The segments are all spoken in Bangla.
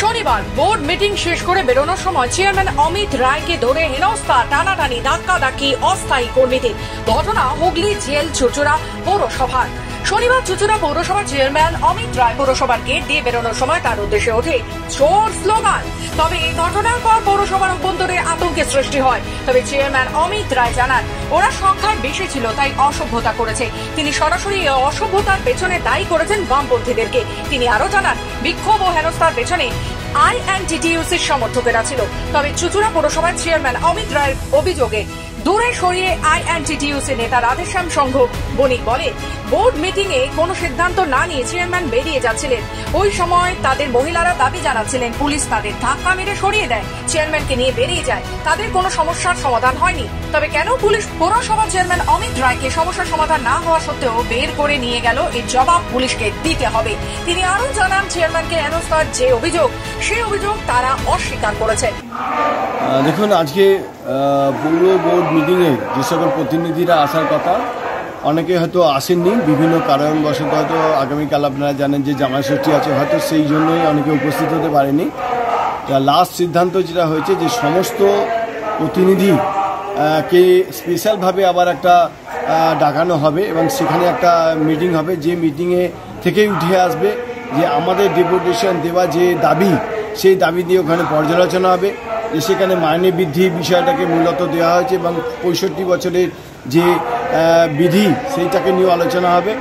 শনিবার বোর্ড মিটিং শেষ করে বেরোনোর সময় চেয়ারম্যান অমিত রায়কে ধরে হেনস্থা, টানাটানি, ধাক্কাধাক্কি অস্থায়ী কর্মীদের। ঘটনা হুগলি জেল চুচুড়া পৌরসভার। শনিবার চুচুড়া পৌরসভার চেয়ারম্যান অমিত রায় পৌরসভার গেট দিয়ে বেরোনোর সময় তার উদ্দেশ্যে ওঠে জোর স্লোগান। তবে এই ঘটনার পর পৌরসভার অভ্যন্তরে আতঙ্কের সৃষ্টি হয়। তবে চেয়ারম্যান অমিত রায় জানান, ওরা সংখ্যায় বেশি ছিল তাই অসভ্যতা করেছে। তিনি সরাসরি এই অসভ্যতার পেছনে দায়ী করেছেন বামপন্থীদেরকে। তিনি আরো জানান, বিক্ষোভ ও হেনস্থার পেছনে আইএনটিটিইউসির সমর্থকেরা ছিল। তবে চুচুড়া পৌরসভার চেয়ারম্যান অমিত রায়ের অভিযোগে দূরে সরিয়ে আইএনটিটিইউসি নেতা রাধেশ্যাম সংঘ বণিক বলে, বোর্ড মিটিং এ কোনো সিদ্ধান্ত না নিয়ে চেয়ারম্যান বেরিয়ে যাচ্ছিলেন। ওই সময় তাদের মহিলারা দাবি জানাচ্ছিলেন পুলিশ তাদের ধাক্কা মেরে সরিয়ে দেয়, চেয়ারম্যানকে নিয়ে বেরিয়ে যায়। তাদের কোনো সমস্যার সমাধান হয়নি। তবে কেন পুলিশ পৌরসভার চেয়ারম্যান অমিত রায়কে সমস্যার সমাধান না হওয়া সত্ত্বেও বের করে নিয়ে গেল, এর জবাব পুলিশকে দিতে হবে। তিনি আরো জানান, চেয়ারম্যানকে হেনস্থার যে অভিযোগ, সেই অভিযোগ তারা অস্বীকার করেছেন। দেখুন, আজকে পৌর বোর্ড মিটিংয়ে যে সকল প্রতিনিধিরা আসার কথা, অনেকে হয়তো আসেননি, বিভিন্ন কারণবশত। হয়তো আগামীকাল আপনারা জানেন যে জামাই ষষ্ঠী আছে, হয়তো সেই জন্যই অনেকে উপস্থিত হতে পারেনি। লাস্ট সিদ্ধান্ত যেটা হয়েছে যে সমস্ত প্রতিনিধি কে স্পেশালভাবে আবার একটা ডাকানো হবে এবং সেখানে একটা মিটিং হবে, যে মিটিংয়ে থেকেই উঠে আসবে যে আমাদের ডেপুটেশন দেওয়া যে দাবি, সেই দাবি দিয়ে ওখানে পর্যালোচনা হবে। যে সেখানে মাইনে বৃদ্ধি বিষয়টাকে মূলত দেওয়া হয়েছে এবং 65 বছরের যে বিধি সেইটাকে নিয়ে আলোচনা হবে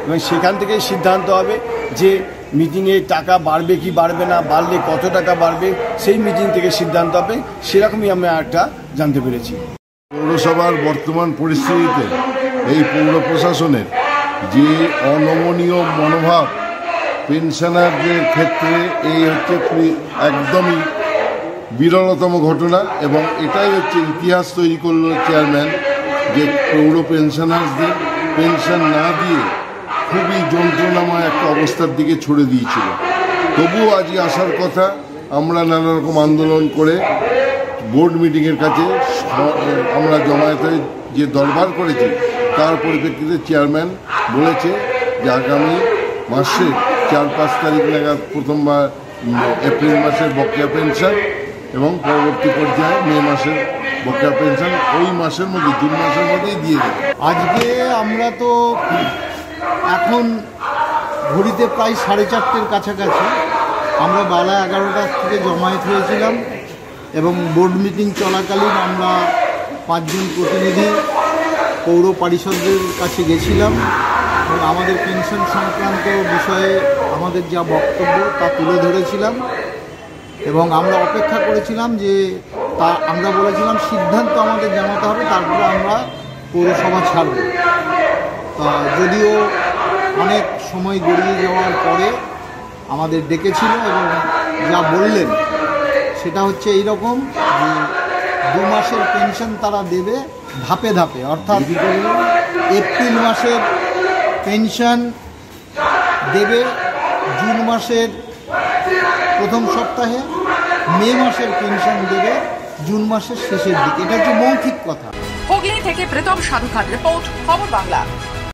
এবং সেখান থেকে সিদ্ধান্ত হবে যে মিটিংয়ে টাকা বাড়বে কি বাড়বে না, বাড়লে কত টাকা বাড়বে, সেই মিটিং থেকে সিদ্ধান্ত হবে। সেরকমই আমরা একটা জানতে পেরেছি। পৌরসভার বর্তমান পরিস্থিতিতে এই পৌর প্রশাসনের যে অনমনীয় মনোভাব পেনশনারদের ক্ষেত্রে, এই হচ্ছে একদমই বিরলতম ঘটনা এবং এটাই হচ্ছে ইতিহাস তৈরি করল চেয়ারম্যান, যে পৌর পেনশনারদের পেনশন না দিয়ে খুবই যন্ত্রণাময় একটা অবস্থার দিকে ছড়ে দিয়েছিল। তবুও আজই আসার কথা, আমরা নানা রকম আন্দোলন করে বোর্ড মিটিংয়ের কাছে আমরা জমায়েতে যে দরবার করেছি, তার পরিপ্রেক্ষিতে চেয়ারম্যান বলেছে যে আগামী মাসে 4-5 তারিখ নাগাদ প্রথমবার এপ্রিল মাসের বকেয়া পেনশন এবং পরবর্তী পর্যায়ে মে মাসের বকেয়া পেনশন ওই মাসের মধ্যে, জুন মাসের মধ্যেই দিয়ে দেবে। আজকে আমরা তো এখন ঘড়িতে প্রায় 4:30-র কাছাকাছি আমরা বেলা 11টার থেকে জমায়েত হয়েছিলাম এবং বোর্ড মিটিং চলাকালীন আমরা 5 জন প্রতিনিধি পৌর পরিষদের কাছে গেছিলাম এবং আমাদের পেনশন সংক্রান্ত বিষয়ে আমাদের যা বক্তব্য তা তুলে ধরেছিলাম এবং আমরা অপেক্ষা করেছিলাম যে আমরা বলেছিলাম সিদ্ধান্ত আমাদের জানাতে হবে, তারপরে আমরা পৌরসভা ছাড়ব। যদিও অনেক সময় গড়িয়ে যাওয়ার পরে আমাদের ডেকেছিল এবং যা বললেন সেটা হচ্ছে এইরকম যে 2 মাসের পেনশন তারা দেবে ধাপে ধাপে, অর্থাৎ এপ্রিল মাসের পেনশন দেবে জুন মাসের প্রথম সপ্তাহে, মে মাসের পেনশন দেবে জুন মাসের শেষের দিকে। এটা হচ্ছে মৌখিক কথা। হুগলি থেকে প্রীতম সাধুখান রিপোর্ট, খবর বাংলা।